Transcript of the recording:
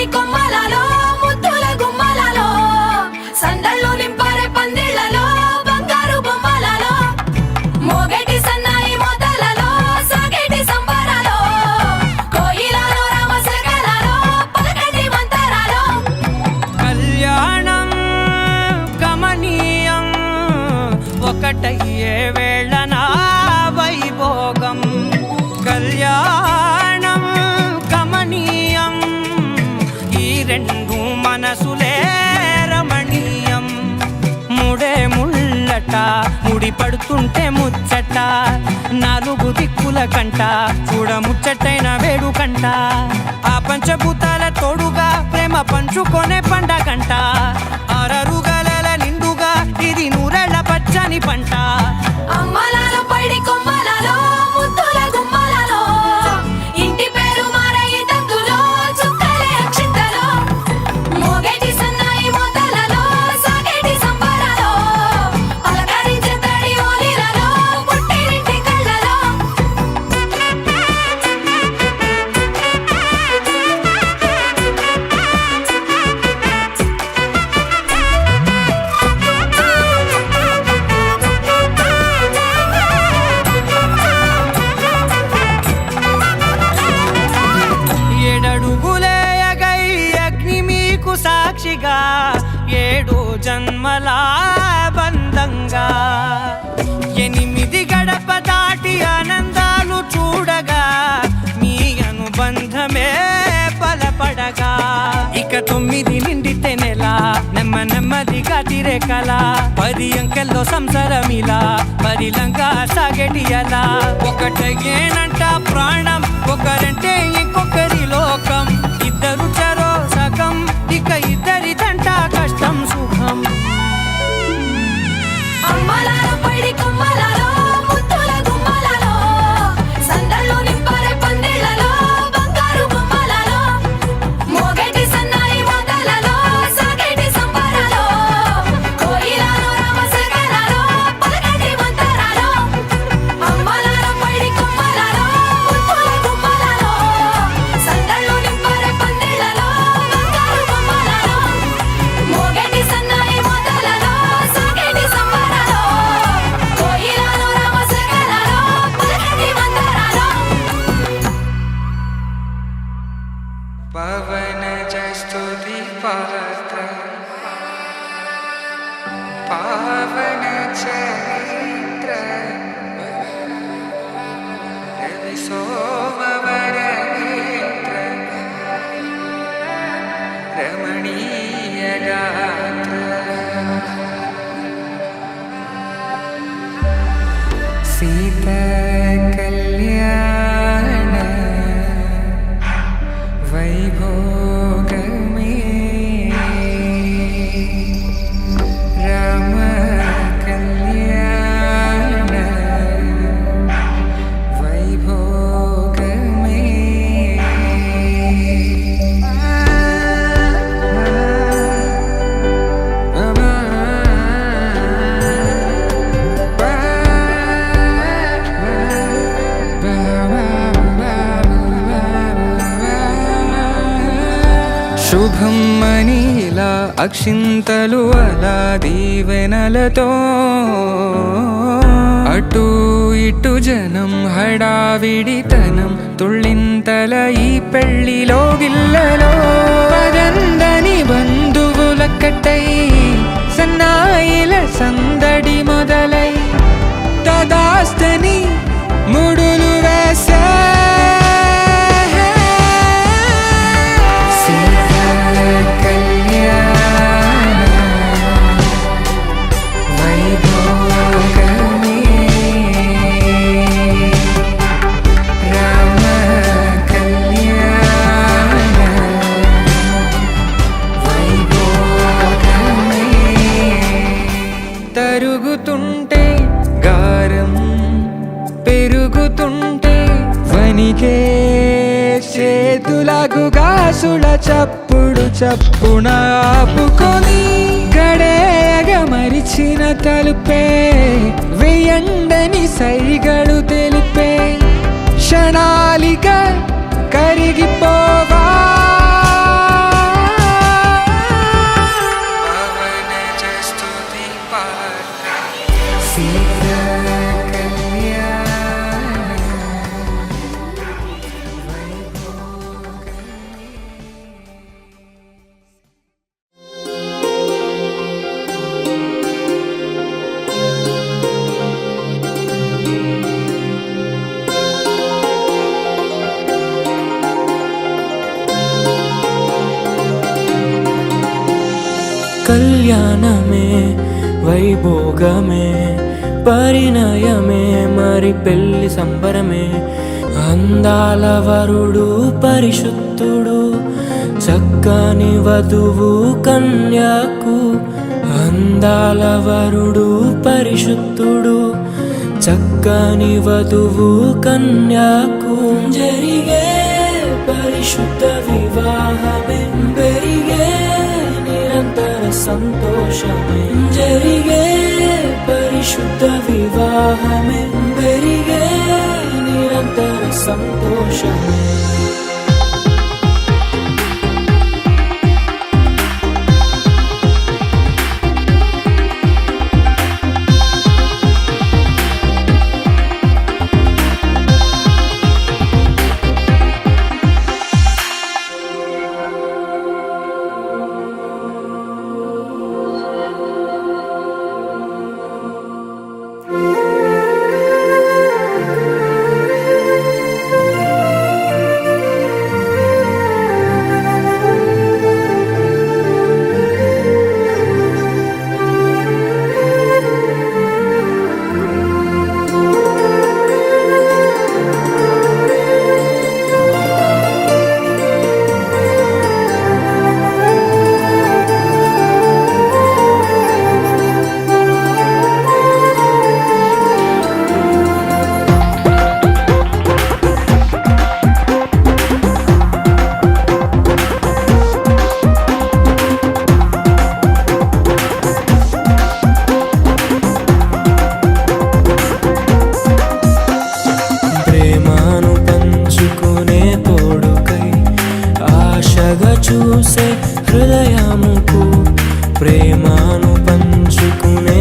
పైడి కొమ్మలలో ముద్దుల గుమ్మలలో సందళ్ళు నింపారే పందిళ్లలో బంగారు బొమ్మలలో మోగేటి సన్నాయి మోతలలో సాగేటి సంబరాలో కోయిలలో రామశకలలో పలకటి మంతరాలో కళ్యాణం గమనీయం ఒకటయ్యే వేళ నా వైభోగం కళ్యాణం గమనీయం ఈ రెండు మనసులే రమణీయం ముడే ముళ్ళట ముడి పడుతుంటే ముచ్చట నాలుగు దిక్కుల కంట చూడ ముచ్చటైన వేడుకంట ఆ పంచభూతాల తోడుగా ప్రేమ పంచుకొనే పండగంట ఆరరుగల నిండుగా ఇది నూరెళ్ళ పచ్చని పంట అమ్మలాలో పైడి కొమ్మలలో ముద్దుల గుమ్మలలో ఇంటి పేరు మారయి తందులో చుక్కలే అక్షింతలో మోగేటి సన్నాయి మోతలలో సాగేటి సంబరాలో పలకరించే తడి ఓలిలలో పుట్టినింటి కళ్ళలో ఏడడుగులేయగై అగ్ని మీకు సాక్షిగా ఏడు జన్మల బంధంగా ఎనిమిది గడప దాటి ఆనందాలు చూడగా మీ అనుబంధమే బలపడగా ఇక 9 నిండితే నెల నెమ్మదిగా తిరే కల 10 అంకెల్లో సంసారమిలా పరిలంగా సాగేటి అలా ఒకటేనంట ప్రాణం ఒకరంటే ఇంకొకరి లోకం ఇద్దరు చరో సగం ఇక ఇద్దరిదంట కష్టం సుఖం అమ్మలాలో పైడి కొమ్మలలో ముద్దుల గుమ్మలలో సందళ్ళు నింపారే పందిళ్లలో బంగారు బొమ్మలలో మోగేటి సన్నాయి మోతలలో సాగేటి సంబరాలో కోయిలలో రామశకలలో పలకటి మంతరాలో అమ్మలాలో పైడి కొమ్మలలో ముద్దుల గుమ్మలలో సందళ్ళు నింపారే పందిళ్లలో బంగారు బొమ్మలలో మోగేటి సన్నాయి మోతలలో సాగేటి సంబరాలో కోయిలలో రామశకలలో పలకటి మంతరాలో పవన జస్తుతి పాత్ర పావన చరిత్ర రవి సోమవర నేత్ర రమణీయ గాత్ర సీత కళ్యాణ వైభోగమే రామ కళ్యాణ వైభోగమే శుభం మనీలా అక్షింతలు అలా దీవెనలతో అటు ఇటు జనం హడావిడితనం తుళ్ళింతల ఈ పెళ్లిలో గిల్లలో పదందని బంధువులక్కటై సన్నాయిల సందడి మొదలై తదాస్తని ముడులు వేసే తరుగుతుంటే గారం పెరుగుతుంటే వనికే చేతులకు గాసుల చప్పుడు చప్పున ఆపుకొని గడేగ మరిచిన తలుపే వెయ్యండని సైగడు తెలిపే క్షణాలిక కరిగిపోవా కళ్యాణమే వైభోగమే పరిణయమే మరి పెళ్లి సంబరమే అందాల వరుడు పరిశుద్ధుడు చక్కని వధువు కన్యాకు అందాల వరుడు పరిశుద్ధుడు చక్కని వధువు కన్యాకు జరిగే పరిశుద్ధ వివాహమే పెరిగే నిరంతర సంతోషమే జరిగే పరిశుద్ధ వివాహమే పెరిగే నిరంతర సంతోషమే ప్రేమను పంచుకునే తోడుకై ఆశగా చూసే హృదయముకు ప్రేమను పంచుకునే